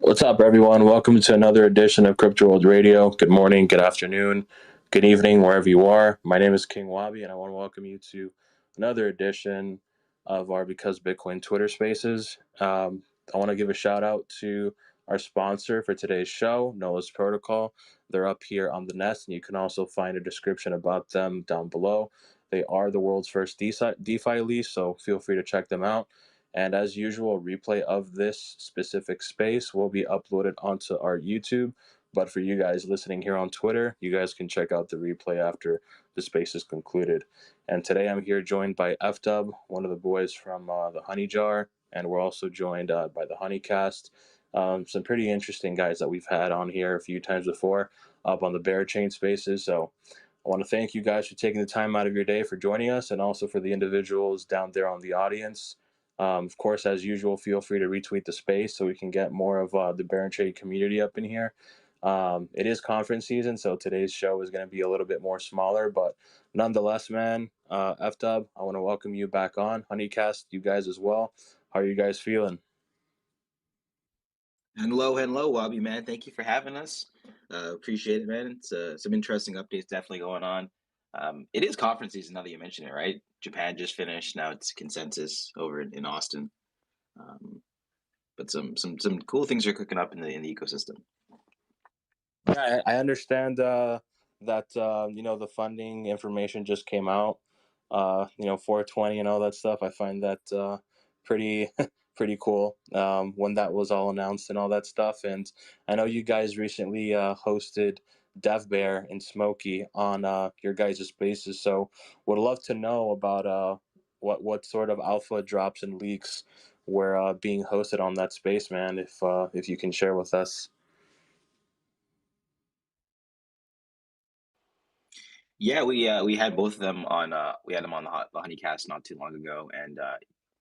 What's up, everyone? Welcome to another edition of Crypto World Radio. Good morning, good afternoon, good evening, wherever you are. My name is King Wabi, and I want to welcome you to another edition of our Because Bitcoin Twitter Spaces. I want to give a shout out to our sponsor for today's show, Noah's Protocol. They're up here on the nest, and you can also find a description about them down below. They are the world's first DeFi lease, so feel free to check them out. And as usual, a replay of this specific space will be uploaded onto our YouTube. But for you guys listening here on Twitter, you guys can check out the replay after the space is concluded. And today I'm here joined by FDub, one of the boys from the Honey Jar, and we're also joined by the Honeycast. Some pretty interesting guys that we've had on here a few times before up on the Bear Chain spaces. So I want to thank you guys for taking the time out of your day for joining us, and also for the individuals down there on the audience. Of course, as usual, feel free to retweet the space so we can get more of the Bear Trade community up in here. It is conference season, so today's show is going to be a little bit more smaller, but nonetheless, man, F-Dub, I want to welcome you back on. Honeycast, you guys as well. How are you guys feeling? Hello, Wabi, man. Thank you for having us. Appreciate it, man. It's some interesting updates definitely going on. It is conference season now that you mention it, right? Japan just finished. Now it's consensus over in Austin. Um, but some cool things are cooking up in the ecosystem. Yeah, I understand that the funding information just came out. 420 and all that stuff. I find that pretty pretty cool when that was all announced and all that stuff. And I know you guys recently hosted Dev Bear and Smokey on your guys' spaces. So would love to know about what sort of alpha drops and leaks were being hosted on that space, man. If you can share with us. Yeah, we had both of them on. We had them on the Honeycast not too long ago, and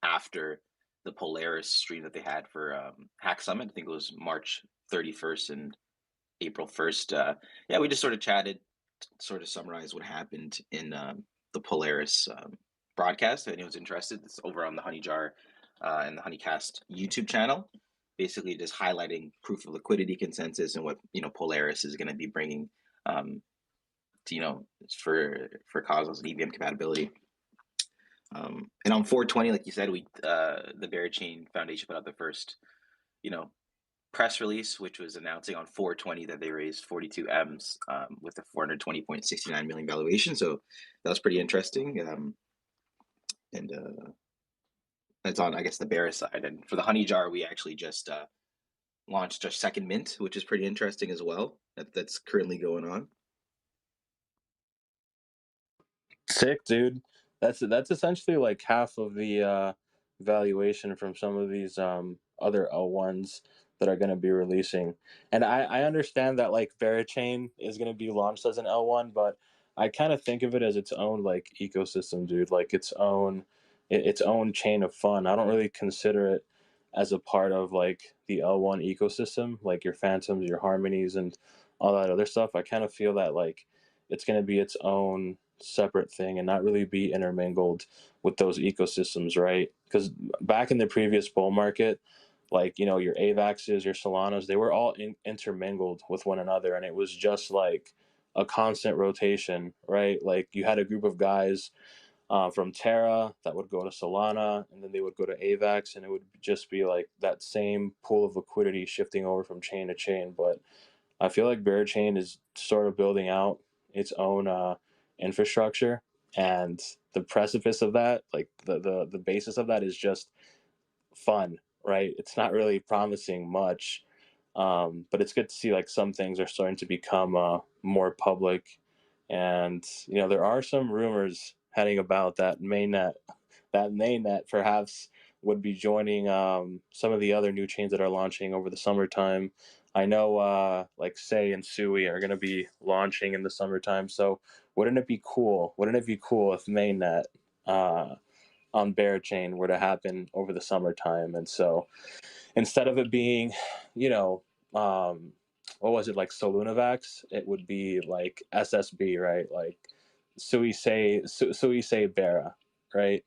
after the Polaris stream that they had for Hack Summit, I think it was March 31st and April 1st. Yeah, we just sort of chatted, sort of summarized what happened in the Polaris broadcast. If anyone's interested, it's over on the Honey Jar and the Honeycast YouTube channel. Basically, just highlighting proof of liquidity consensus and what Polaris is going to be bringing, to, for Cosmos and EVM compatibility. And on 420, like you said, we the Bear Chain Foundation put out the first, you know, press release, which was announcing on 420 that they raised 42 M's with a 420.69 million valuation. So that was pretty interesting. And That's on, I guess, the Bear side. And for the Honey Jar, we actually just launched our second mint, which is pretty interesting as well. That's currently going on. Sick, dude. That's essentially like half of the valuation from some of these other L1s that are going to be releasing. And I understand that like Verichain is going to be launched as an L1, but I kind of think of it as its own like ecosystem, dude, like its own chain of fun. I don't really consider it as a part of like the L1 ecosystem, like your Phantoms, your Harmonies, and all that other stuff. I kind of feel that like it's going to be its own separate thing and not really be intermingled with those ecosystems, right? Because back in the previous bull market, like your AVAXs, your Solanas, they were all intermingled with one another, and it was just like a constant rotation, right? Like you had a group of guys from Terra that would go to Solana, and then they would go to AVAX, and it would just be like that same pool of liquidity shifting over from chain to chain. But I feel like Bear Chain is sort of building out its own infrastructure, and the precipice of that, like the basis of that, is just fun, right? It's not really promising much, but it's good to see like some things are starting to become more public, and there are some rumors heading about that mainnet perhaps would be joining some of the other new chains that are launching over the summertime. I know like Say and Sui are going to be launching in the summertime. So wouldn't it be cool? Wouldn't it be cool if mainnet uh, on Bear Chain were to happen over the summertime? And so instead of it being, you know, what was it, like Solunavax, it would be like SSB, right? Like Sui Say Bera, right?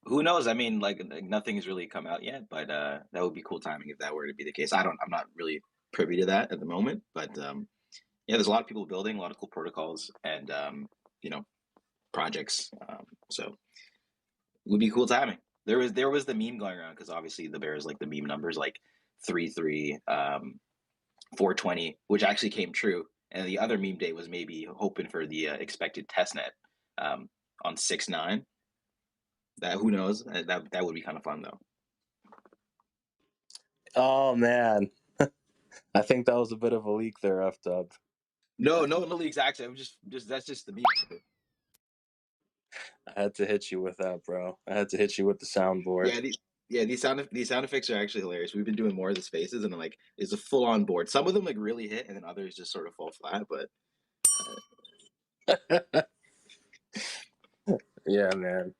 Who knows? I mean, like nothing has really come out yet, but that would be cool timing if that were to be the case. I'm not really privy to that at the moment, but yeah, there's a lot of people building a lot of cool protocols and you know projects. So it would be cool timing. There was the meme going around because obviously the Bears like the meme numbers like 3-3, 420, which actually came true. And the other meme day was maybe hoping for the expected testnet um, on 6-9. That who knows? That would be kind of fun though. Oh man, I think that was a bit of a leak there, F Dub. No, no, no leaks. Actually, I'm just that's just the meme. I had to hit you with that, bro. I had to hit you with the soundboard. Yeah, these sound effects are actually hilarious. We've been doing more of the spaces, and I'm like, it's a full on board. Some of them like really hit, and then others just sort of fall flat. But Yeah, man.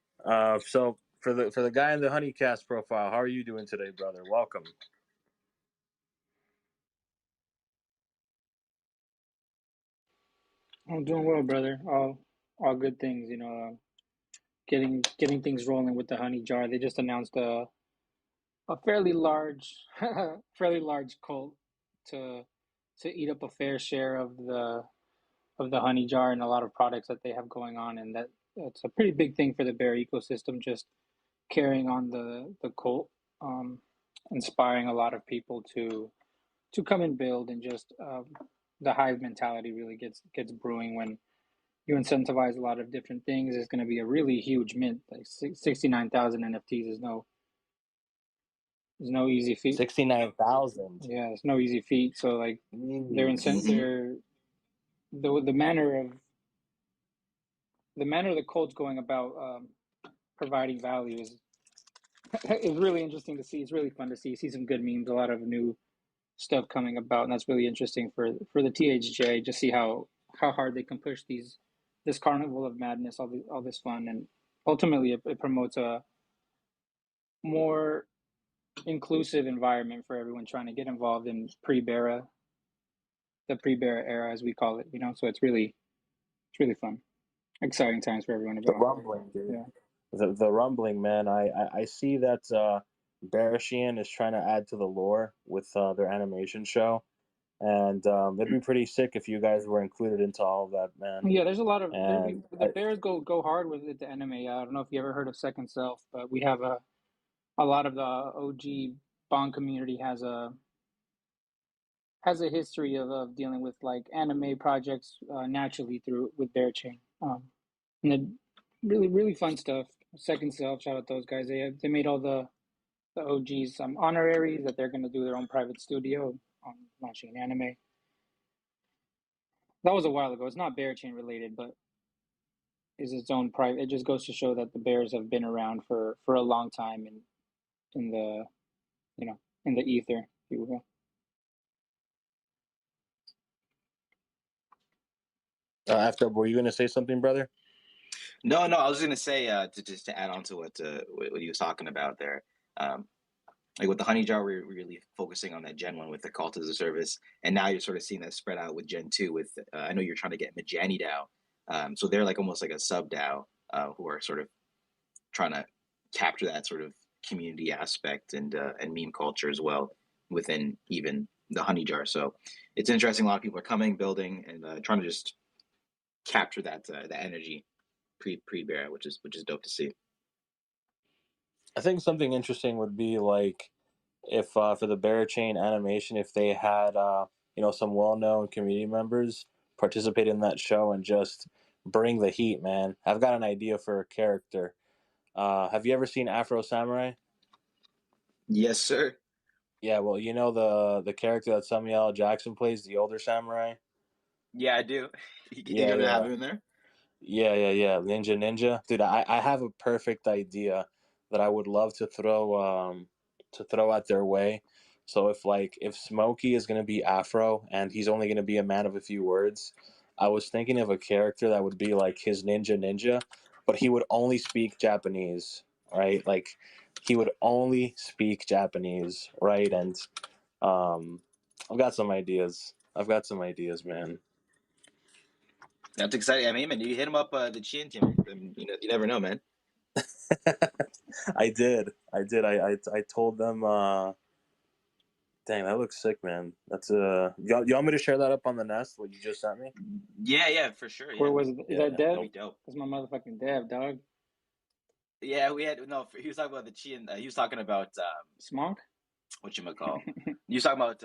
So for the guy in the Honeycast profile, how are you doing today, brother? Welcome. I'm doing well, brother. All good things. Getting things rolling with the honey jar. They just announced a fairly large fairly large cult to to eat up a fair share of the honey jar and a lot of products that they have going on, and that's a pretty big thing for the bear ecosystem. Just carrying on the cult, um, inspiring a lot of people to come and build, and just the hive mentality really gets brewing when you incentivize a lot of different things. It's going to be a really huge mint. Like 69,000 NFTs is no easy feat. 69,000. Yeah, it's no easy feat. So like Jeez. they're the manner of the cult's going about providing value is really interesting to see. It's really fun to see some good memes, a lot of new stuff coming about, and that's really interesting for the THJ. Just see how hard they can push this carnival of madness, all this fun, and ultimately it promotes a more inclusive environment for everyone trying to get involved in the pre-Bera era, as we call it. So it's really fun, exciting times for everyone The involved. rumbling, dude. Yeah, The rumbling, man. I see that Barashian is trying to add to the lore with their animation show, and it'd be pretty sick if you guys were included into all of that, man. yeah. There's a lot of And the Bears go hard with it, the anime. I don't know if you ever heard of Second Self, but we have a lot of the OG Bond community has a history of dealing with like anime projects naturally through with Bear Chain. And then really fun stuff. Second Self, shout out those guys. They made all the OGs honoraries that they're gonna do their own private studio on launching an anime. That was a while ago. It's not Bear Chain related, but is its own private. It just goes to show that the Bears have been around for a long time in the in the ether, if you will. after, were you gonna say something, brother? no, no, I was gonna say to just to add on to what he was talking about there. Um, like with the honey jar, we're really focusing on that Gen 1 with the cult as a service, and now you're sort of seeing that spread out with Gen 2. With I know you're trying to get Majani DAO, so they're like almost like a sub DAO who are sort of trying to capture that sort of community aspect and meme culture as well within even the honey jar. So it's interesting. A lot of people are coming, building, and trying to just capture that energy pre bear, which is dope to see. I think something interesting would be like if for the Barachain animation, if they had some well-known community members participate in that show and just bring the heat, man. I've got an idea for a character. Have you ever seen Afro Samurai? Yes, sir. Yeah, well, you know the character that Samuel L. Jackson plays, the older samurai. Yeah, I do. You think Yeah, I'm gonna have yeah. him in there? Yeah. Ninja. Dude, I have a perfect idea that I would love to throw out their way. So if Smokey is gonna be Afro and he's only gonna be a man of a few words, I was thinking of a character that would be like his ninja, but he would only speak Japanese, right? Like he would only speak Japanese, right? And um I've got some ideas. Man. That's exciting. I mean, man, you hit him up the Chin team. You never know, man. I did. I told them. Dang, that looks sick, man. That's you want me to share that up on the nest? What you just sent me? Yeah, for sure. Where Yeah, was it? Is Yeah, that Dev? that'd be dope. That's my motherfucking Dev, dog. Yeah, we had no. He was talking about the chi, and he was talking about Smonk? what you call. He was talking about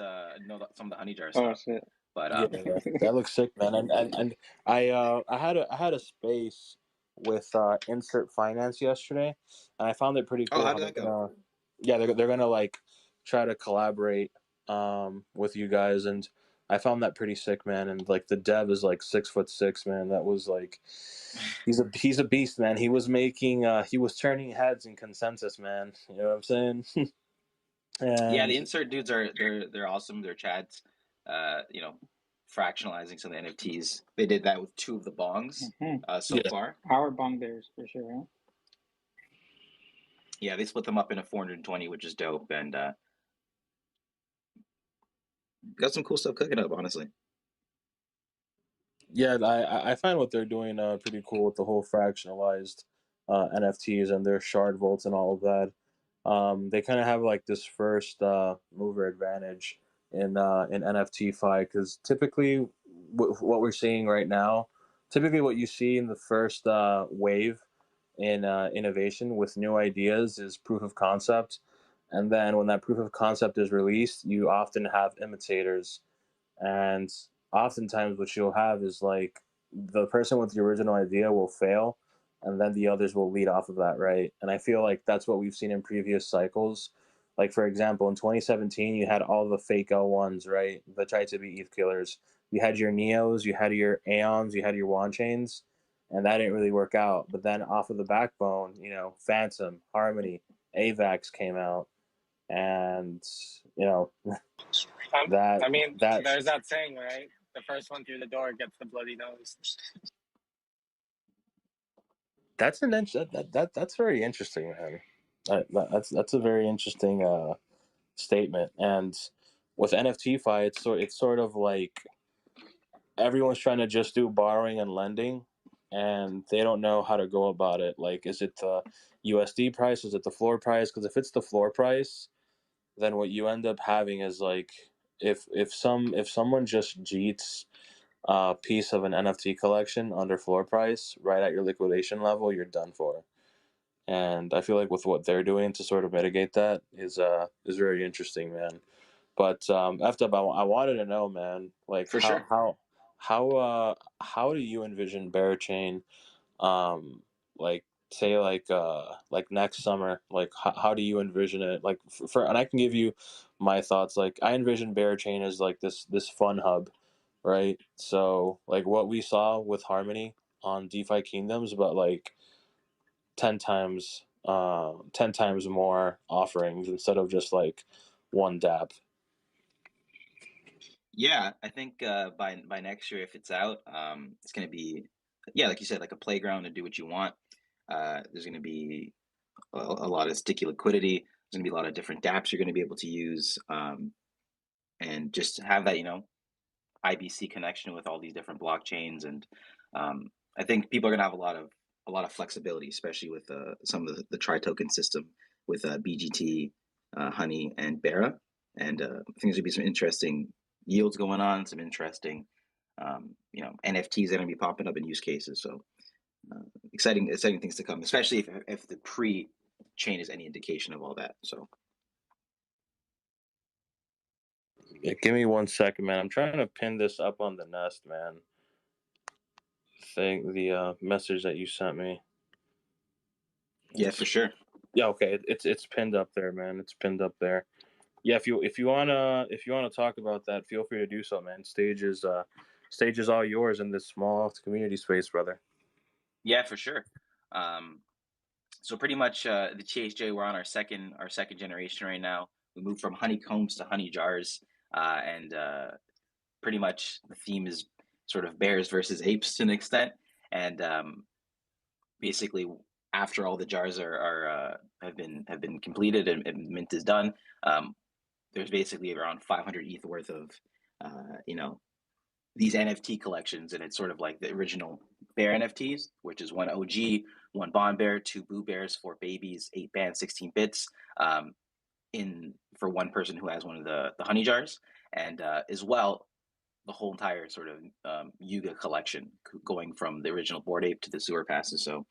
some of the honey jar Oh stuff, shit. but yeah, that looks sick, man. And I had a space with Insert Finance yesterday, and I found it pretty oh, cool how how did they're that go? gonna, yeah, they're gonna like try to collaborate with you guys, and I found that pretty sick, man. And like the dev is like 6'6", man. That was like, he's a beast, man. He was turning heads in consensus, man. You know what I'm saying? Yeah, And the insert dudes are they're awesome. They're chads. You know, fractionalizing some of the NFTs. They did that with two of the bongs so yeah, far. Our bong bears for sure, huh? Yeah, they split them up into 420, which is dope, and got some cool stuff cooking up. Honestly, yeah, I find what they're doing pretty cool with the whole fractionalized NFTs and their shard vaults and all of that. They kind of have like this first mover advantage in NFT fi because typically what we're seeing right now, typically what you see in the first wave in innovation with new ideas is proof of concept, and then when that proof of concept is released, you often have imitators, and oftentimes what you'll have is like the person with the original idea will fail, and then the others will lead off of that, right? And I feel like that's what we've seen in previous cycles. Like for example, in 2017, you had all the fake L1s, right, that tried to be ETH killers. You had your Neos, you had your Aeons, you had your Wand chains, and that didn't really work out. But then off of the backbone, Phantom, Harmony, Avax came out, and you know that I mean, that there's that saying, right? The first one through the door gets the bloody nose. That's that's very interesting, man. That's a very interesting statement. And with NFT fi, it's sort of like everyone's trying to just do borrowing and lending, and they don't know how to go about it. Like, is it the USD price? Is it the floor price? Because if it's the floor price, then what you end up having is like if someone just cheats a piece of an NFT collection under floor price right at your liquidation level, you're done for. And I feel like with what they're doing to sort of mitigate that is very interesting, man. But after I wanted to know, man, like for sure. how do you envision Bear Chain, um, like say like next summer, like how do you envision it? Like and I can give you my thoughts. Like I envision Bear Chain as like this fun hub, right? So like what we saw with Harmony on DeFi Kingdoms, but like 10 times more offerings instead of just like one dApp. Yeah, I think by next year, if it's out, it's going to be, yeah, like you said, like a playground to do what you want. There's going to be a lot of sticky liquidity. There's going to be a lot of different dApps you're going to be able to use, and just have that, IBC connection with all these different blockchains. And I think people are going to have a lot of flexibility, especially with some of the tri token system with BGT, Honey, and Bera. And I think there's going to be some interesting yields going on, some interesting NFTs that are going to be popping up in use cases. So exciting things to come, especially if the pre chain is any indication of all that. So Yeah, give me 1 second, man. I'm trying to pin this up on the nest, man. Thing the message that you sent me. yeah, for sure. Yeah, okay. It's pinned up there, man. It's pinned up there. Yeah, if you wanna talk about that, feel free to do so, man. Stage is all yours in this small community space, brother. Yeah, for sure. Um, so pretty much the THJ, we're on our second generation right now. We moved from honeycombs to honey jars, and pretty much the theme is sort of bears versus apes to an extent. And basically, after all the jars have been completed and mint is done, um, there's basically around 500 ETH worth of these NFT collections, and it's sort of like the original bear NFTs, which is one OG 1 Bond Bear, 2 Boo Bears, 4 Babies, 8 Bands, 16 Bits, in for one person who has one of the honey jars, and as well the whole entire sort of Yuga collection, going from the original Bored Ape to the sewer passes. So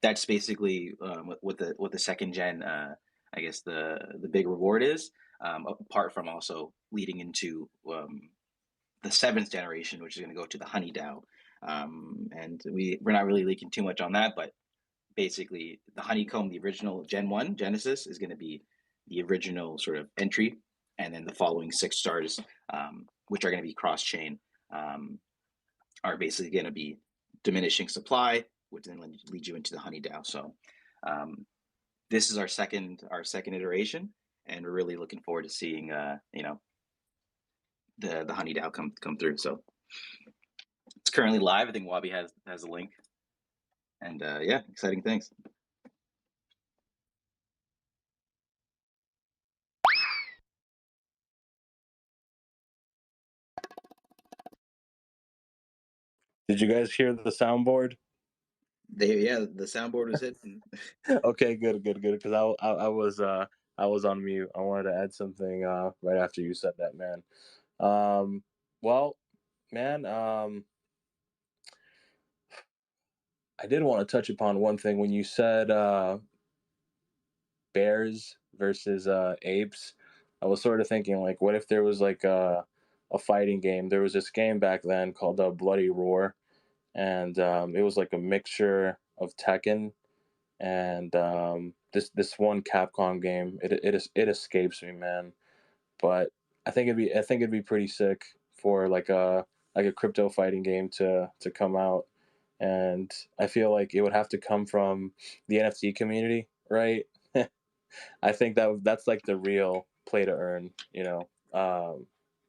that's basically what the second gen. I guess the big reward is, apart from also leading into the 7th generation, which is going to go to the Honey DAO. And we're not really leaking too much on that, but basically the Honeycomb, the original Gen 1 Genesis, is going to be the original sort of entry, and then the following 6 stars, which are going to be cross chain, are basically going to be diminishing supply, which then leads you into the Honey DAO. So this is our second iteration, and we're really looking forward to seeing the Honey DAO come through. So it's currently live. I think Wabi has a link, and yeah, exciting things. Did you guys hear the soundboard? The soundboard was hitting. Okay, good. Because I was on mute. I wanted to add something right after you said that, man. Well, man, I did want to touch upon one thing when you said bears versus apes. I was sort of thinking, like, what if there was like a fighting game? There was this game back then called Bloody Roar, and it was like a mixture of Tekken and this one Capcom game. It escapes me, man. But I think it'd be pretty sick for like a crypto fighting game to come out, and I feel like it would have to come from the NFT community, right? I think that's like the real play to earn,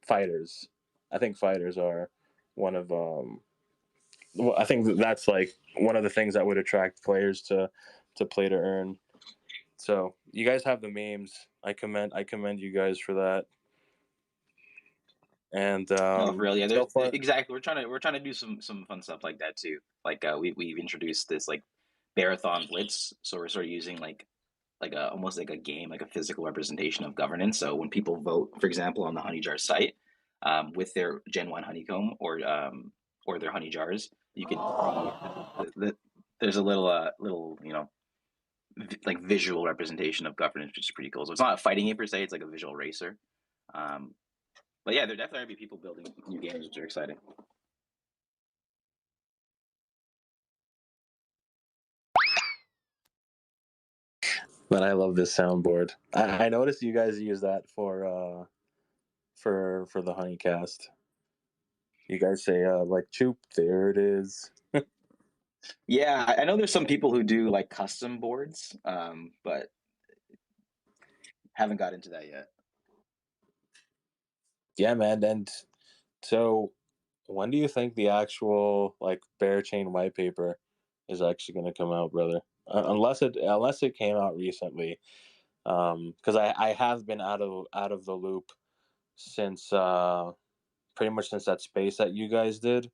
fighters. I think fighters are one of well, I think that's like one of the things that would attract players to play to earn. So you guys have the memes. I commend you guys for that. And No, for real, yeah. so far, Exactly. We're trying to do some fun stuff like that too. Like we've introduced this like Bearathon Blitz, so we're sort of using like a almost like a game, like a physical representation of governance. So when people vote, for example, on the Honey Jar site, with their Gen 1 honeycomb or their honey jars, you could see there's a little like visual representation of governance, which is pretty cool. So it's not a fighting game per se; it's like a visual racer. Um, but yeah, there definitely gonna be people building new games, which are exciting. but I love this soundboard. I noticed you guys use that for the Honeycast. You guys say like "choop," there it is. Yeah, I know there's some people who do like custom boards, but haven't got into that yet. Yeah, man. And so, when do you think the actual like bear chain white paper is actually going to come out, brother? Unless it came out recently, because I have been out of the loop since pretty much since that space that you guys did,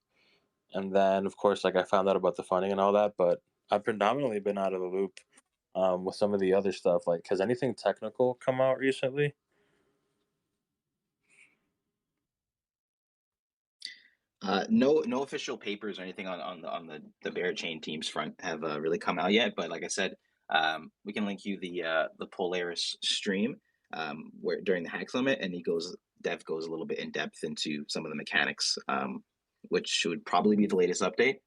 and then of course like I found out about the funding and all that, but I've predominantly been out of the loop with some of the other stuff. Like, has anything technical come out recently? No official papers or anything on the Bear Chain team's front have really come out yet. But like I said, we can link you the Polaris stream, where during the Hack Summit, and Dev goes a little bit in depth into some of the mechanics, which should probably be the latest update.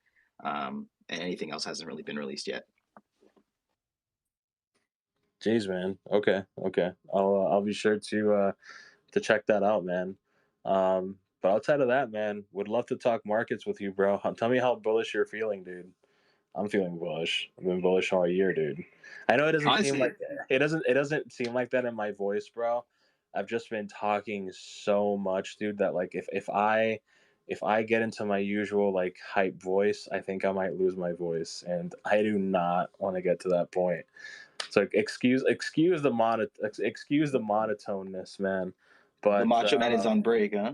And anything else hasn't really been released yet. Jeez, man. Okay. I'll be sure to check that out, man. But outside of that, man, would love to talk markets with you, bro. Tell me how bullish you're feeling, dude. I'm feeling bullish. I've been bullish all year, dude. I know it doesn't seem Honestly, like it doesn't seem like that in my voice, bro. I've just been talking so much, dude, that like if I get into my usual like hype voice, I think I might lose my voice, and I do not want to get to that point. So excuse excuse the monotoneness, man. the But Macho Man is on break, huh?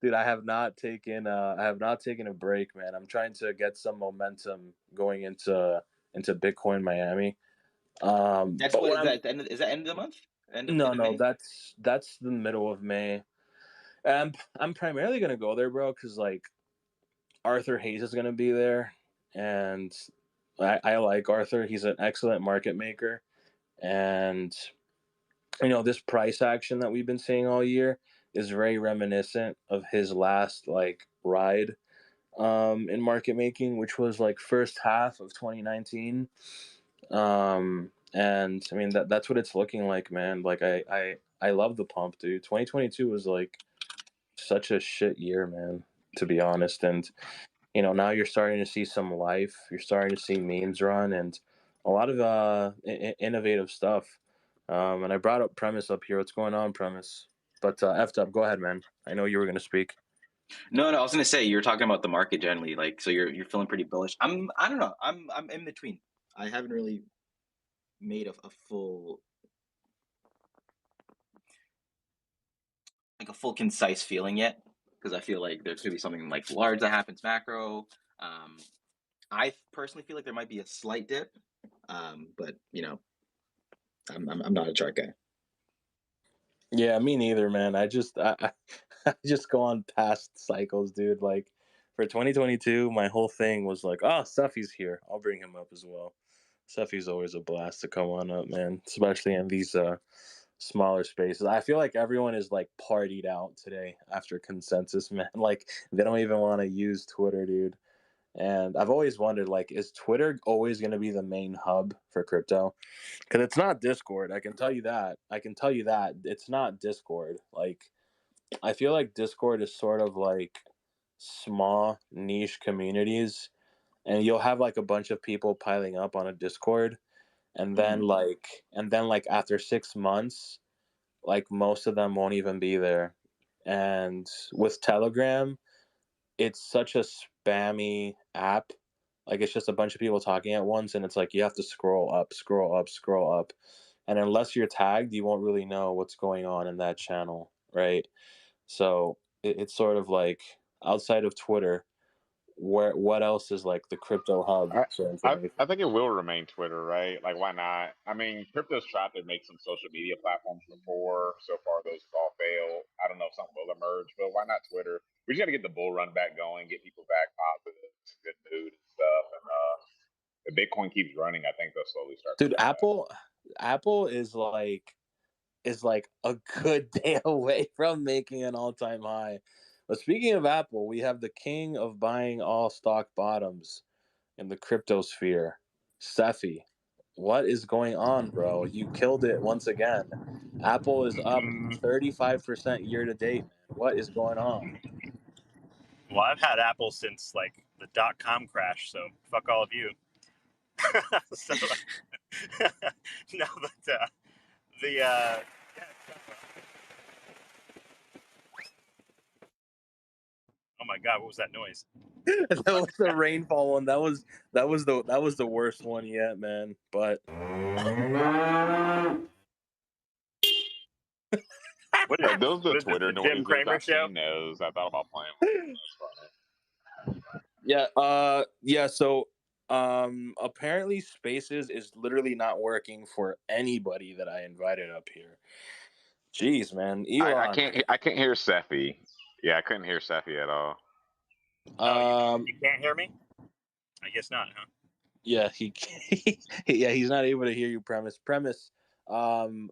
dude, I have not taken a break, man. I'm trying to get some momentum going into Bitcoin Miami. That's But what what is I'm that? Is that end of the month? no, End of no, May? that's the middle of May. And I'm primarily gonna go there, bro, because like Arthur Hayes is gonna be there, and I like Arthur. He's an excellent market maker, and this price action that we've been seeing all year is very reminiscent of his last like ride in market making, which was like first half of 2019. And I mean that's what it's looking like, man. Like I love the pump, dude. 2022 was like such a shit year, man, to be honest. And now you're starting to see some life. You're starting to see memes run and a lot of innovative stuff. And I brought up Premise up here. What's going on, Premise? But effed up. Go ahead, man. I know you were going to speak. No, no. I was gonna say you were talking about the market generally, like so you're feeling pretty bullish. I don't know. I'm in between. I haven't really made a full like a full concise feeling yet because I feel like there's gonna be something like large that happens macro. I personally feel like there might be a slight dip, but I'm not a chart guy. Yeah, me neither, man. I just go on past cycles, dude. Like for 2022, my whole thing was like, oh, Suffy's here. I'll bring him up as well. Suffy's always a blast to come on up, man. Especially in these smaller spaces. I feel like everyone is like partied out today after consensus, man. Like they don't even want to use Twitter, dude. And I've always wondered, like, is Twitter always going to be the main hub for crypto? Because it's not Discord. I can tell you that. It's not Discord. Like, I feel like Discord is sort of like small niche communities, and you'll have like a bunch of people piling up on a Discord, and then Mhm. like after 6 months, like most of them won't even be there. And with Telegram, it's such a spammy app. Like it's just a bunch of people talking at once, and it's like you have to scroll up, scroll up, scroll up, and unless you're tagged, you won't really know what's going on in that channel, right? So it's sort of like outside of Twitter, what else is like the crypto hub I, for I information? I think it will remain Twitter, right? Like, why not? I mean, crypto's tried to make some social media platforms before. So far, those have all failed. I don't know if something will emerge, but why not Twitter? We just got to get the bull run back going, get people back positive, good mood and stuff. And if Bitcoin keeps running, I think they'll slowly start Dude, coming back. Apple is like a good day away from making an all-time high. But speaking of Apple, we have the king of buying all stock bottoms in the crypto sphere, Sefi. What is going on, bro? You killed it once again. Apple is up 35% year to date, man. What is going on? Well, I've had Apple since like the .com crash, so fuck all of you. So no, but the oh my god, what was that noise? That was the rainfall one. That was the worst one yet, man. But What Are is those the what is this? Twitter The Jim noises? Cramer I've show? seen those. I thought about playing one of them. That's funny. yeah. So, apparently, Spaces is literally not working for anybody that I invited up here. Jeez, man, I Elon. can't hear Sephi. Yeah, I couldn't hear Sephi at all. Oh, Um, you can't hear me? I guess not, huh? yeah, yeah, he's not able to hear you. Premise. Um,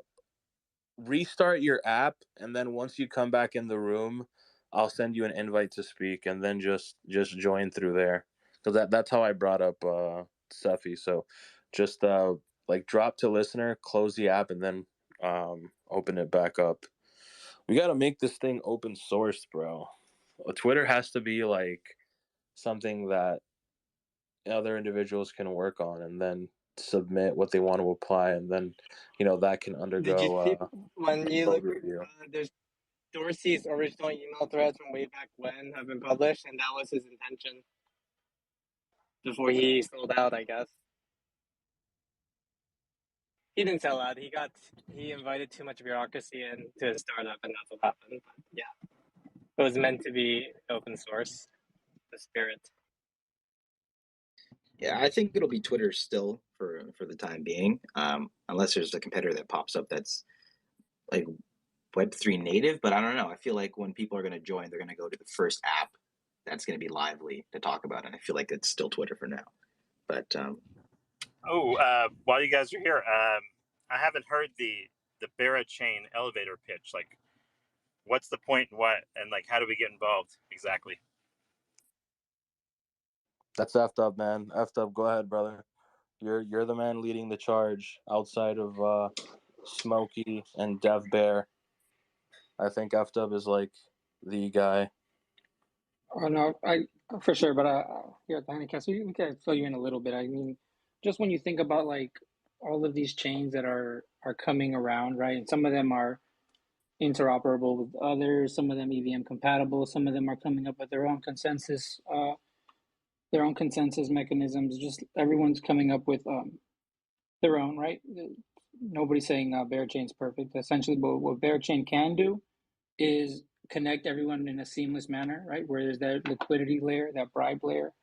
Restart your app, and then once you come back in the room, I'll send you an invite to speak, and then just join through there. Because that's how I brought up Sefi. So just like drop to listener, close the app, and then open it back up. We got to make this thing open source, bro. Twitter has to be like something that other individuals can work on, and then submit what they want to apply, and then that can Did you see undergo when you code look? review. There's Dorsey's original email threads from way back when have been published, and that was his intention before he sold out. I guess he didn't sell out. He invited too much bureaucracy into his startup, and that's what happened. But yeah, it was meant to be open source, the spirit. Yeah, I think it'll be Twitter still for the time being, unless there's a competitor that pops up that's like Web3 native. But I don't know. I feel like when people are going to join, they're going to go to the first app that's going to be lively to talk about, and I feel like it's still Twitter for now. But while you guys are here, I haven't heard the Barra chain elevator pitch. Like, what's the point? And like, how do we get involved exactly? That's effed up, man. Effed up. Go ahead, brother. You're the man leading the charge outside of Smokey and Dev Bear. I think effed up is like the guy. Oh no, I for sure. But here at the Honeycast, we can fill you in a little bit. I mean, just when you think about like all of these chains that are coming around, right? And some of them are interoperable with others. Some of them EVM compatible. Some of them are coming up with their own consensus mechanisms. Just everyone's coming up with their own, right? Nobody's saying Bearchain's perfect. Essentially, what Bearchain can do is connect everyone in a seamless manner, right? Where there's that liquidity layer, that bribe layer,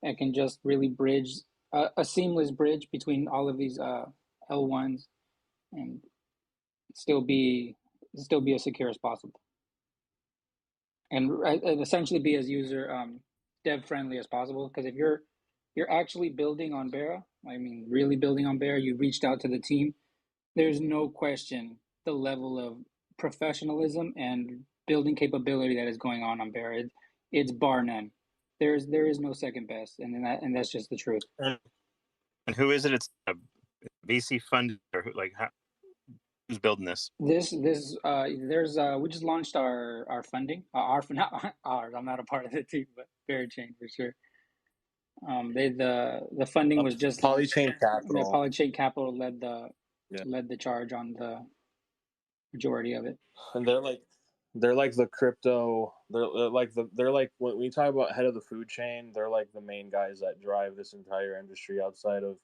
that can just really bridge a seamless bridge between all of these L1s and still be as secure as possible, and essentially be as user dev friendly as possible. Because if you're actually building on Barra, I mean, really building on Barra, you reached out to the team. There's no question the level of professionalism and building capability that is going on Barra. It's bar none. There is no second best, and that's just the truth. And who is it? It's a VC fund, or who's building this? There's we just launched our funding. Not ours. I'm not a part of the team, but Bearchain for sure. The funding was just Polychain Capital. Yeah, Polychain Capital led the charge on the majority of it. And they're like the crypto. They're like when we talk about head of the food chain. They're like the main guys that drive this entire industry outside of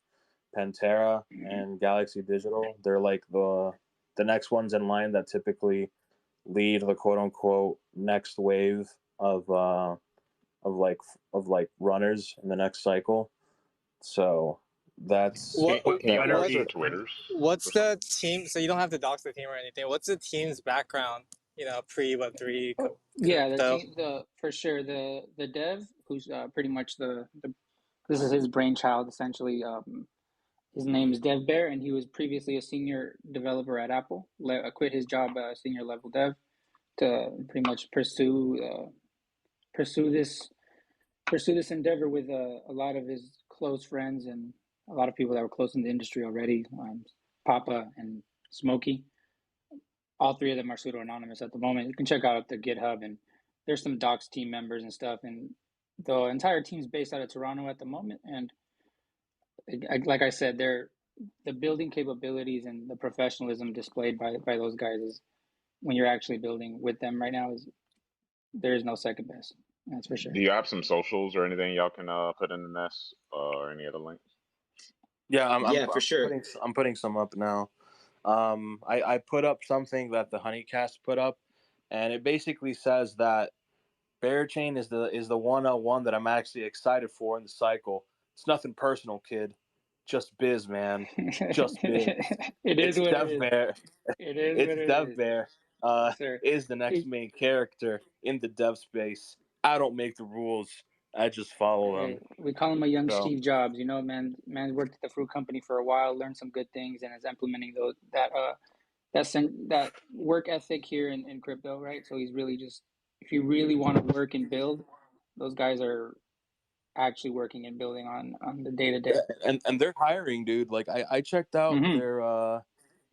Pantera and Galaxy Digital. They're like the next ones in line that typically lead the quote unquote next wave of runners in the next cycle. So that's Twitters. What's the team? So you don't have to dox the team or anything. What's the team's background? Pre Web3. Yeah, the team, for sure the dev who's pretty much this is his brainchild essentially. His name is Dev Bear, and he was previously a senior developer at Apple. Quit his job as senior level dev to pretty much pursue this endeavor with a lot of his close friends and a lot of people that were close in the industry already. Papa and Smokey. All three of them are pseudo anonymous at the moment. You can check out the GitHub, and there's some Docs team members and stuff. And the entire team's based out of Toronto at the moment. And like I said, the building capabilities and the professionalism displayed by those guys is when you're actually building with them right now there is no second best. That's for sure. Do you have some socials or anything y'all can put in the mess or any other links? Yeah, for sure. I'm putting some up now. I put up something that the Honeycast put up, and it basically says that Bearchain is the 101 that I'm actually excited for in the cycle. It's nothing personal, kid. Just biz, man. Just biz. It is what it is. Bear. It is It's what it Dev is. Bear. Yes, sir. Is the next main character in the dev space. I don't make the rules. I just follow them. We call him a young Steve Jobs. Man's worked at the fruit company for a while, learned some good things, and is implementing that work ethic here in crypto, right? So he's really just, if you really want to work and build, those guys are actually working and building on the day to day. And they're hiring, dude. Like I checked out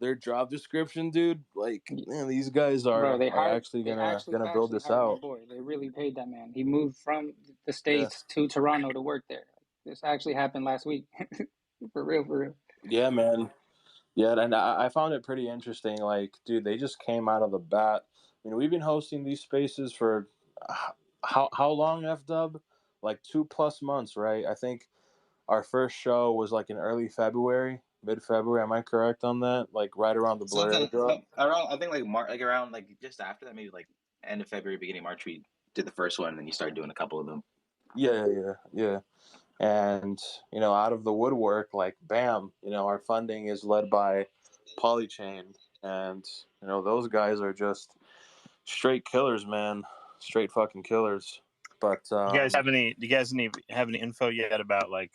their job description, dude. Like, man, these guys are actually gonna build this out. Boy, they really paid that man. He moved from the States to Toronto to work there. This actually happened last week. For real. Yeah, man. Yeah, and I found it pretty interesting. Like, dude, they just came out of the bat. We've been hosting these spaces for how long, F-Dub? Like 2+ months, right? I think our first show was like in early February, mid-February. Am I correct on that? Like right around the Blur drop? Around, I think like March, like around like just after that, maybe like end of February, beginning of March, we did the first one, and then you started doing a couple of them. Yeah. And, out of the woodwork, like, bam, our funding is led by Polychain. And, those guys are just straight killers, man. Straight fucking killers. But do you guys have any info yet about like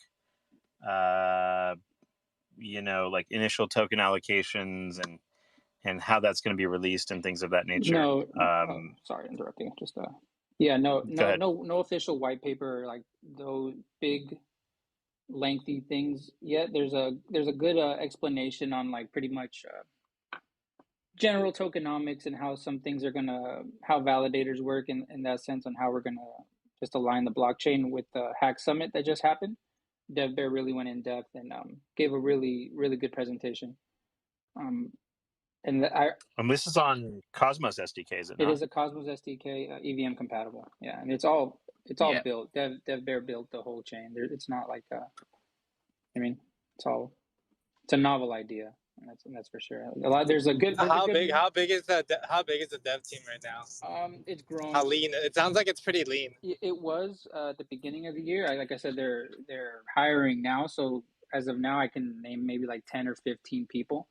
like initial token allocations and how that's going to be released and things of that nature? No, sorry, interrupting. Just no official white paper, like those big lengthy things yet. There's a good explanation on like pretty much general tokenomics and how some things are how validators work in that sense, and how we're gonna just align the blockchain with the Hack Summit that just happened. Dev Bear really went in depth and gave a really good presentation. And this is on Cosmos SDK, is it not? It is a Cosmos SDK, EVM compatible. Yeah, and it's all built. Dev Bear built the whole chain. It's not like it's a novel idea. And that's for sure. There's a good. How big is the dev team right now? It's growing. How lean? It sounds like it's pretty lean. It was at the beginning of the year. Like I said, they're hiring now. So as of now, I can name maybe like 10 or 15 people,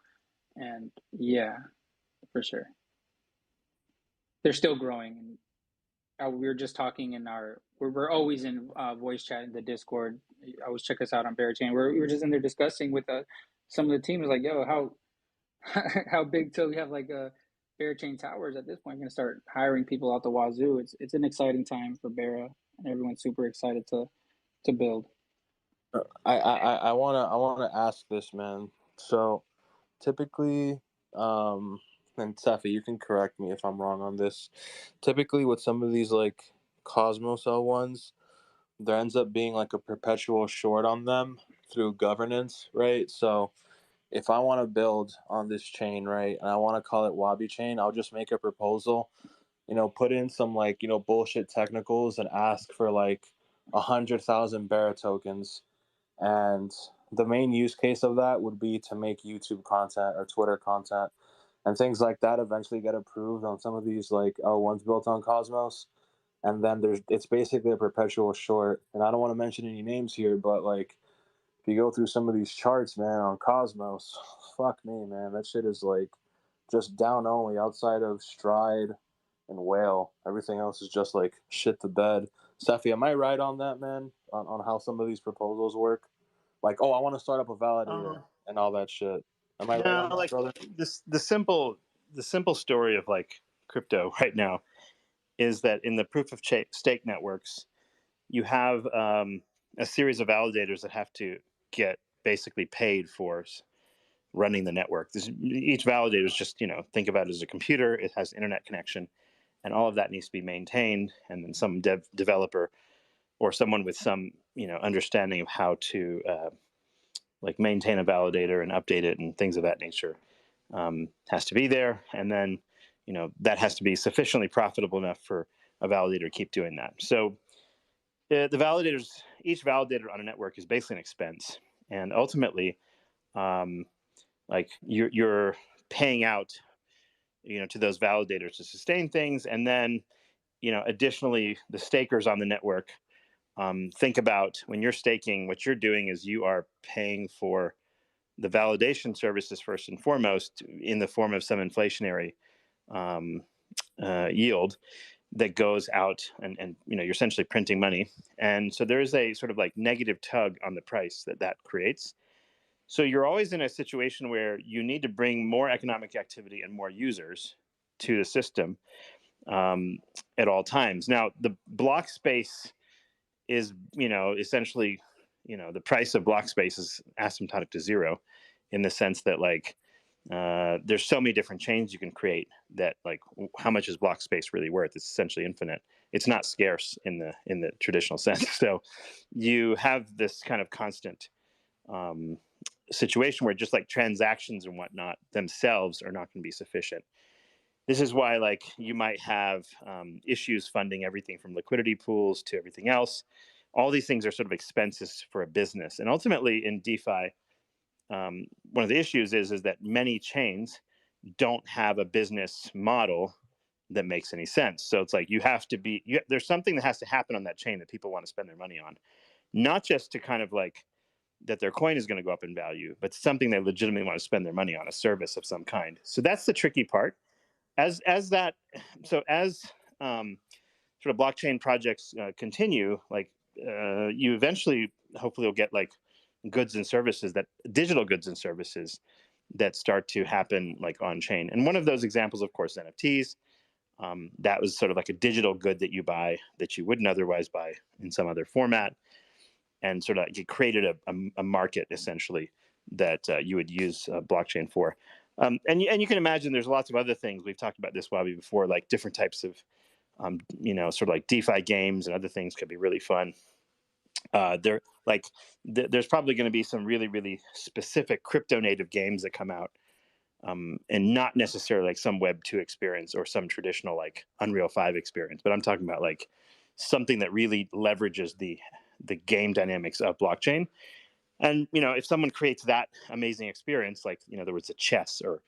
and yeah, for sure, they're still growing. And we were just talking in we're always in voice chat in the Discord. Always check us out on Bearchain. We were just in there discussing with some of the teams, like, yo, how big till we have like Bearchain Towers at this point? We're gonna start hiring people out the wazoo. It's an exciting time for Bear, and everyone's super excited to build. I wanna ask this, man. So typically, and Safi, you can correct me if I'm wrong on this. Typically, with some of these like Cosmos L1s, there ends up being like a perpetual short on them through governance, right? So if I want to build on this chain, right, and I want to call it Wabi Chain, I'll just make a proposal, put in some like, bullshit technicals and ask for like 100,000 Bear tokens. And the main use case of that would be to make YouTube content or Twitter content, and things like that eventually get approved on some of these like L1s built on Cosmos. And then it's basically a perpetual short. And I don't want to mention any names here, but like if you go through some of these charts, man, on Cosmos, fuck me, man, that shit is like just down only outside of Stride and Whale. Everything else is just like shit to bed. Safi, am I right on that, man? On how some of these proposals work? Like, I want to start up a validator and all that shit. Am I right on that, like brother? the simple story of like crypto right now is that in the proof of stake networks, you have a series of validators that have to get basically paid for running the network. Each validator is just, think about it as a computer. It has internet connection, and all of that needs to be maintained. And then some developer or someone with some, understanding of how to like maintain a validator and update it and things of that nature has to be there. And then, that has to be sufficiently profitable enough for a validator to keep doing that. So the validators, each validator on a network is basically an expense. And ultimately, like you're paying out, to those validators to sustain things. And then, additionally, the stakers on the network, think about when you're staking, what you're doing is you are paying for the validation services first and foremost in the form of some inflationary yield that goes out, and you're essentially printing money. And so there is a sort of like negative tug on the price that creates. So you're always in a situation where you need to bring more economic activity and more users to the system at all times. Now, the block space is, essentially, the price of block space is asymptotic to zero, in the sense that like there's so many different chains you can create that like how much is block space really worth? It's essentially infinite. It's not scarce in the traditional sense. So you have this kind of constant situation where just like transactions and whatnot themselves are not going to be sufficient. This is why like you might have issues funding everything from liquidity pools to everything else. All these things are sort of expenses for a business. And ultimately in DeFi, one of the issues is that many chains don't have a business model that makes any sense. So it's like you have to be, there's something that has to happen on that chain that people want to spend their money on, not just to kind of like that their coin is going to go up in value, but something they legitimately want to spend their money on, a service of some kind. So that's the tricky part. As that, so as sort of blockchain projects continue, like you eventually hopefully will get like goods and services, that digital goods and services that start to happen like on chain. And one of those examples, of course, NFTs. That was sort of like a digital good that you buy that you wouldn't otherwise buy in some other format, and sort of it created a market essentially that you would use blockchain for. And you can imagine there's lots of other things. We've talked about this Wabi before, like different types of sort of like DeFi games and other things could be really fun. There's probably going to be some really, really specific crypto native games that come out, and not necessarily like some Web 2 experience or some traditional like Unreal 5 experience, but I'm talking about like something that really leverages the game dynamics of blockchain. And if someone creates that amazing experience, like in other words, a chess or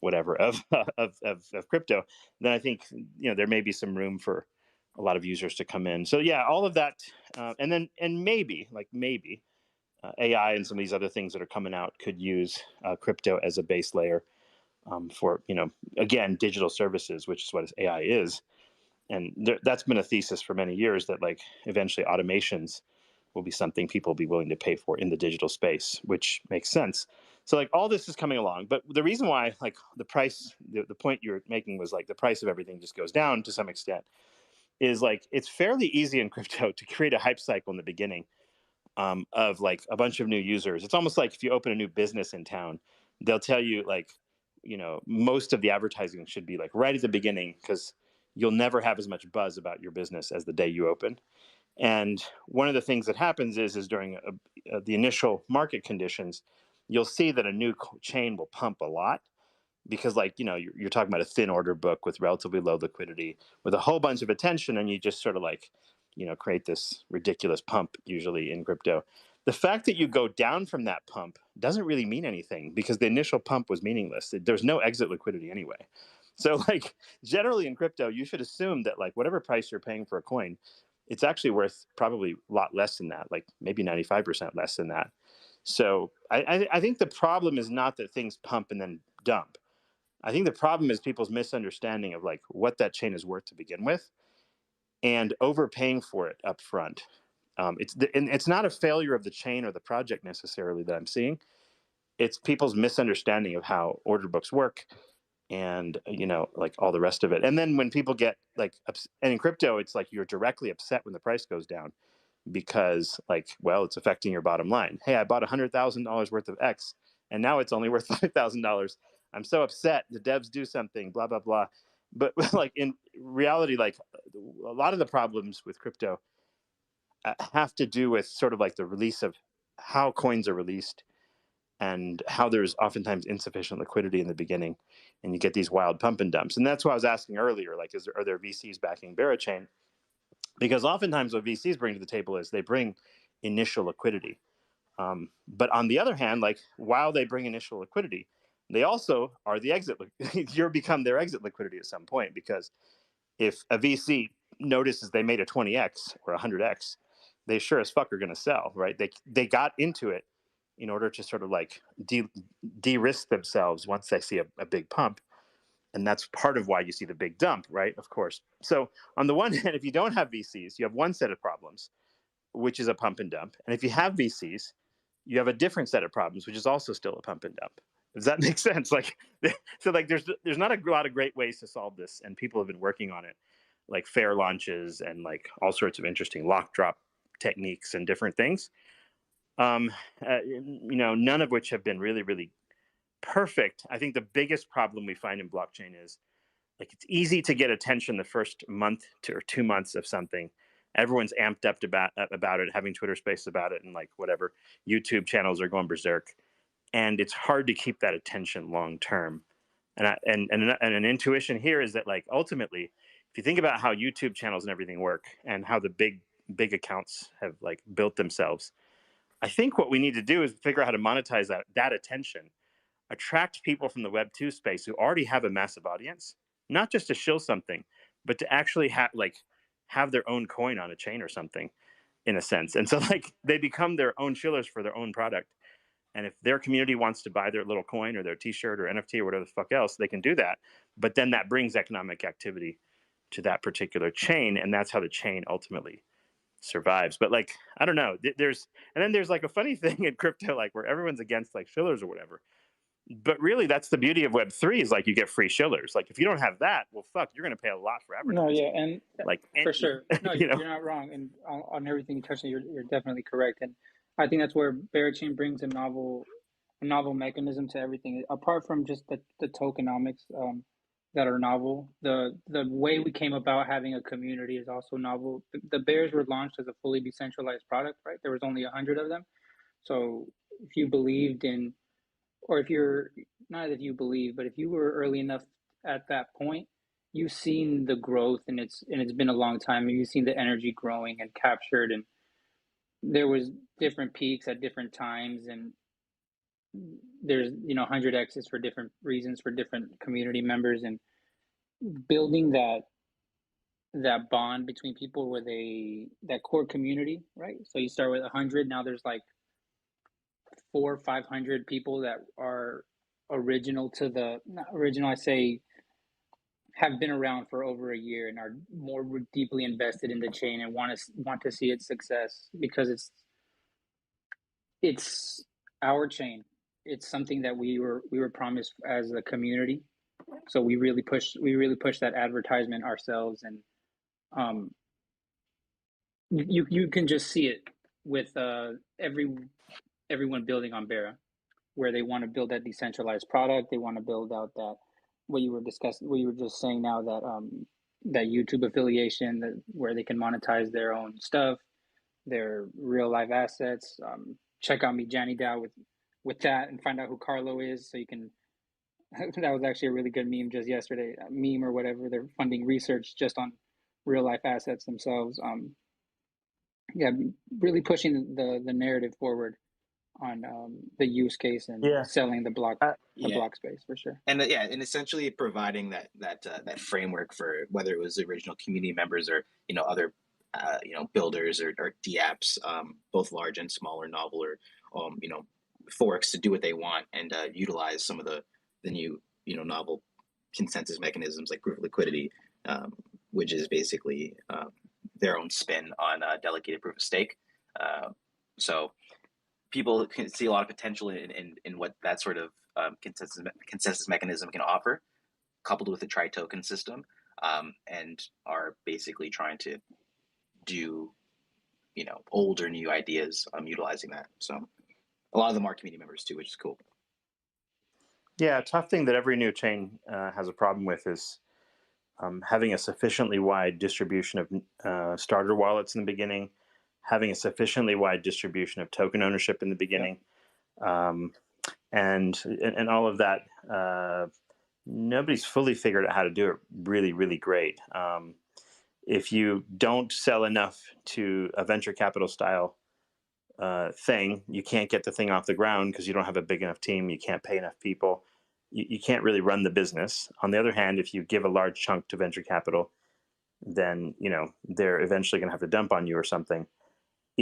whatever of of crypto, then I think there may be some room for a lot of users to come in. So yeah, all of that, and maybe AI and some of these other things that are coming out could use crypto as a base layer for again, digital services, which is what AI is. And that's been a thesis for many years, that like eventually automations will be something people will be willing to pay for in the digital space, which makes sense. So like all this is coming along, but the reason why like the price, the point you're making was like the price of everything just goes down to some extent, is like it's fairly easy in crypto to create a hype cycle in the beginning, of like a bunch of new users. It's almost like if you open a new business in town, they'll tell you like, most of the advertising should be like right at the beginning, because you'll never have as much buzz about your business as the day you open. And one of the things that happens is during the initial market conditions, you'll see that a new chain will pump a lot, because like you're talking about a thin order book with relatively low liquidity with a whole bunch of attention, and you just sort of like create this ridiculous pump usually in crypto. The fact that you go down from that pump doesn't really mean anything, because the initial pump was meaningless. There's no exit liquidity anyway. So like generally in crypto, you should assume that like whatever price you're paying for a coin, it's actually worth probably a lot less than that, like maybe 95% less than that. So I think the problem is not that things pump and then dump. I think the problem is people's misunderstanding of like what that chain is worth to begin with, and overpaying for it up front. It's not a failure of the chain or the project necessarily that I'm seeing. It's people's misunderstanding of how order books work, and like all the rest of it. And then when people get like, and in crypto, it's like you're directly upset when the price goes down, because like, well, it's affecting your bottom line. Hey, I bought $100,000 worth of X, and now it's only worth $5,000. I'm so upset. The devs do something, blah blah blah. But like in reality, like a lot of the problems with crypto have to do with sort of like the release of how coins are released, and how there's oftentimes insufficient liquidity in the beginning, and you get these wild pump and dumps. And that's why I was asking earlier, like, are there VCs backing Barachain? Because oftentimes what VCs bring to the table is they bring initial liquidity. But on the other hand, like while they bring initial liquidity, they also are the exit. You're become their exit liquidity at some point, because if a VC notices they made a 20x or 100x, they sure as fuck are going to sell, right? They got into it in order to sort of like de-risk themselves once they see a big pump. And that's part of why you see the big dump, right? Of course. So on the one hand, if you don't have VCs, you have one set of problems, which is a pump and dump. And if you have VCs, you have a different set of problems, which is also still a pump and dump. Does that make sense? Like, so like there's not a lot of great ways to solve this, and people have been working on it, like fair launches and like all sorts of interesting lock drop techniques and different things. None of which have been really, really perfect. I think the biggest problem we find in blockchain is like it's easy to get attention the first month or 2 months of something. Everyone's amped up about it, having Twitter spaces about it, and like whatever YouTube channels are going berserk. And it's hard to keep that attention long term. And an intuition here is that like ultimately, if you think about how YouTube channels and everything work, and how the big accounts have like built themselves, I think what we need to do is figure out how to monetize that attention, attract people from the Web 2 space who already have a massive audience, not just to shill something, but to actually have their own coin on a chain or something, in a sense. And so like they become their own shillers for their own product. And if their community wants to buy their little coin or their T-shirt or NFT or whatever the fuck else, they can do that. But then that brings economic activity to that particular chain, and that's how the chain ultimately survives. But like, I don't know. There's like a funny thing in crypto, like where everyone's against like shillers or whatever. But really, that's the beauty of Web3 is like you get free shillers. Like if you don't have that, well, fuck, you're going to pay a lot for No, advertising. yeah, and Like for any, sure. No, you know. you're not wrong, and on everything you touched on, you're definitely correct. And I think that's where Berachain brings a novel mechanism to everything. Apart from just the tokenomics that are novel, the way we came about having a community is also novel. The Bears were launched as a fully decentralized product, right? There was only 100 of them. So if you believed in, or if you're not if you believe, but if you were early enough at that point, you've seen the growth, and it's been a long time, and you've seen the energy growing and captured, and there was different peaks at different times, and there's 100x's for different reasons for different community members, and building that bond between people where that core community, right? So you start with 100, now there's like 400 or 500 people that are original to the not original, I say, have been around for over a year and are more deeply invested in the chain and want to see its success, because it's our chain. It's something that we were promised as a community. So we really push that advertisement ourselves, and you can just see it with everyone building on Bera, where they want to build that decentralized product. They want to build out that what you were just saying now, that YouTube affiliation, where they can monetize their own stuff, their real life assets. Check out me, Johnny Dow, with that, and find out who Carlo is, so you can. That was actually a really good meme just yesterday, a meme or whatever. They're funding research just on real life assets themselves. Yeah, really pushing the narrative forward on the use case and Yeah. selling the block Yeah. space for sure. And and essentially providing that framework for whether it was the original community members or other builders or DApps, both large and small or novel or forks, to do what they want and utilize some of the new novel consensus mechanisms like proof of liquidity, which is basically their own spin on delegated proof of stake. So people can see a lot of potential in what that sort of consensus mechanism can offer, coupled with the tri-token system, and are basically trying to do old or new ideas utilizing that. So a lot of them are community members too, which is cool. Yeah, a tough thing that every new chain has a problem with is having a sufficiently wide distribution of starter wallets in the beginning, having a sufficiently wide distribution of token ownership in the beginning, and all of that. Nobody's fully figured out how to do it really, really great. If you don't sell enough to a venture capital style thing, you can't get the thing off the ground because you don't have a big enough team. You can't pay enough people. You can't really run the business. On the other hand, if you give a large chunk to venture capital, then they're eventually going to have to dump on you or something.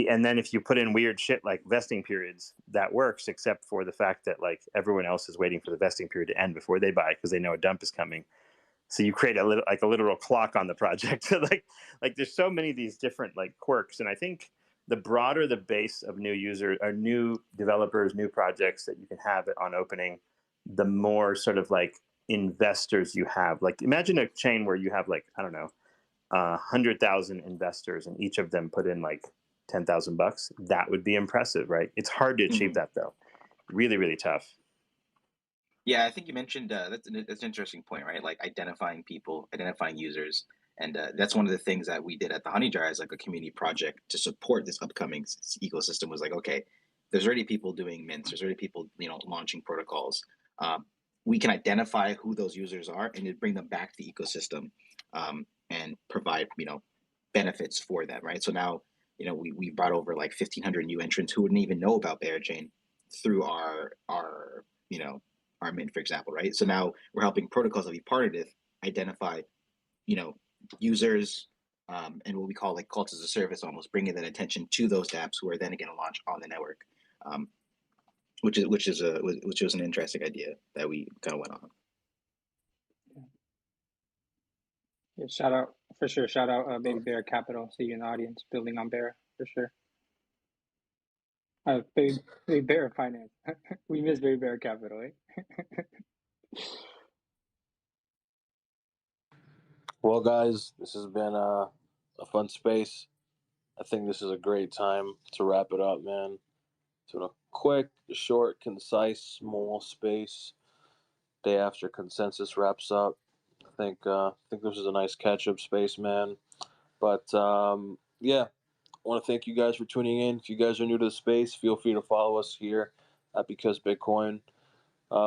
And then if you put in weird shit like vesting periods, that works, except for the fact that like everyone else is waiting for the vesting period to end before they buy because they know a dump is coming. So you create a literal clock on the project. like there's so many of these different like quirks, and I think the broader the base of new users or new developers, new projects that you can have on opening, the more sort of like investors you have. Like imagine a chain where you have like, I don't know, 100,000 investors and each of them put in like $10,000. That would be impressive, right? It's hard to achieve that though. Really, really tough. Yeah, I think you mentioned that's an interesting point, right? Like identifying people, identifying users. And that's one of the things that we did at the Honey Jar as like a community project to support this upcoming ecosystem. Was like, okay, there's already people doing mints, there's already people launching protocols. We can identify who those users are and bring them back to the ecosystem, and provide benefits for them, right? So now we brought over like 1,500 new entrants who wouldn't even know about Berachain through our mint, for example, right? So now we're helping protocols that we partnered with identify, users, and what we call like calls as a service, almost bringing that attention to those dApps who are then going to launch on the network, which was an interesting idea that we kind of went on. Yeah, shout out for sure. Shout out Baby Bear Capital. See you in the audience. Building on Bear for sure. Baby Bear Finance. We miss Baby Bear Capital, eh? Well, guys, this has been a fun space. I think this is a great time to wrap it up, man. It's been a quick, short, concise, small space. Day after consensus wraps up. I think this is a nice catch up space, man. But yeah, I want to thank you guys for tuning in. If you guys are new to the space, feel free to follow us here at Because Bitcoin.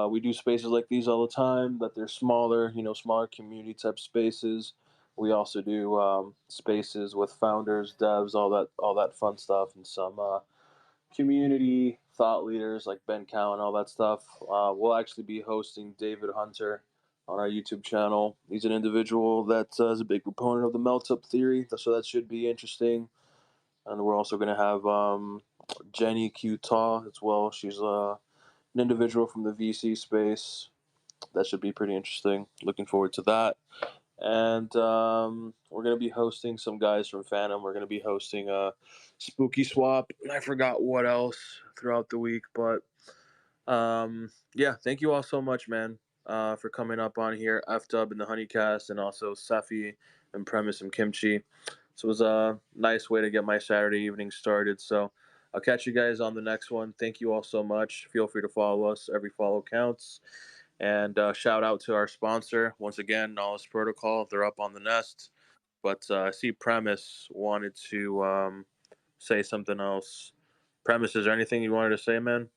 We do spaces like these all the time, but they're smaller, smaller community type spaces. We also do spaces with founders, devs, all that fun stuff, and some community thought leaders like Ben Cowan, all that stuff. We'll actually be hosting David Hunter on our YouTube channel. He's an individual that is a big proponent of the melt up theory, so that should be interesting. And we're also going to have Jenny Qtaw as well. She's an individual from the VC space. That should be pretty interesting. Looking forward to that. And we're going to be hosting some guys from Phantom. We're going to be hosting a Spooky Swap. And I forgot what else throughout the week. But yeah, thank you all so much, man, for coming up on here. F-Dub and the Honeycast, and also Safi and Premise and Kimchi. So it was a nice way to get my Saturday evening started. So I'll catch you guys on the next one. Thank you all so much. Feel free to follow us. Every follow counts. And shout out to our sponsor. Once again, Knowledge Protocol. They're up on the nest. But I see Premise wanted to say something else. Premise, is there anything you wanted to say, man?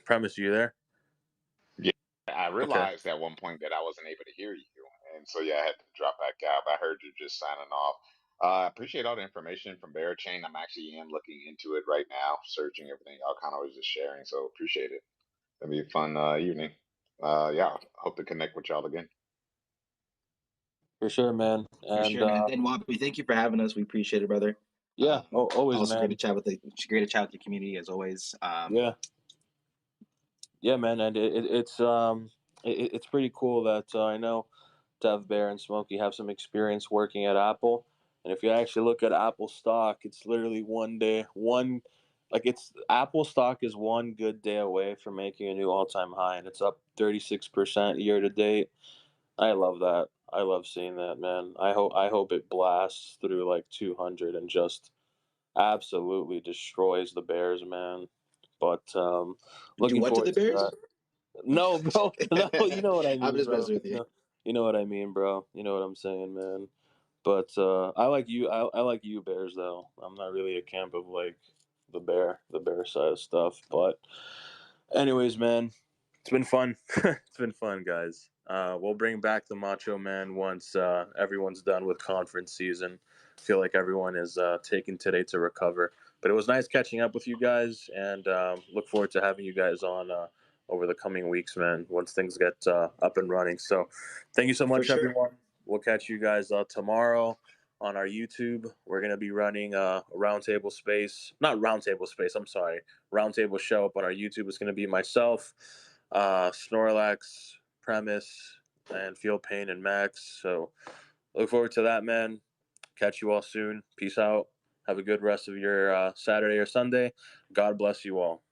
Premise, you there? Yeah, I Okay. realized at one point that I wasn't able to hear you, and so yeah, I had to drop back out. I heard you just signing off. I appreciate all the information from Chain. I'm actually am looking into it right now, searching everything y'all kind of was just sharing. So appreciate it. It'll be a fun evening. Yeah, hope to connect with y'all again. For sure, man. For And sure, man. And Wabi, thank you for having us. We appreciate it, brother. yeah, always, Also great to man. chat with the community as always. Yeah, yeah, man. And it's pretty cool that I know Dev Bear and Smokey have some experience working at Apple. And if you actually look at Apple stock, it's literally it's Apple stock is one good day away from making a new all-time high, and it's up 36% year to date. I love that. I love seeing that, man. I hope it blasts through like 200 and just absolutely destroys the Bears, man. But Do looking what to forward the to Bears? that. No, bro. No, you know what I I'm mean, just bro. messing with you. You know what I mean, bro. You know what I'm saying, man. But I like you. I like you, Bears, though. I'm not really a camp of like the bear side of stuff. But anyways, man, it's been fun. It's been fun, guys. We'll bring back the Macho Man once everyone's done with conference season. Feel like everyone is taking today to recover. But it was nice catching up with you guys, and look forward to having you guys on over the coming weeks, man. Once things get up and running. So, thank you so For much, sure. everyone. We'll catch you guys tomorrow on our YouTube. We're gonna be running a roundtable space, not roundtable space. I'm sorry, roundtable show up on our YouTube. It's gonna be myself, Snorlax, Premise, and Feel Pain and Max. So look forward to that, man. Catch you all soon. Peace out. Have a good rest of your Saturday or Sunday. God bless you all.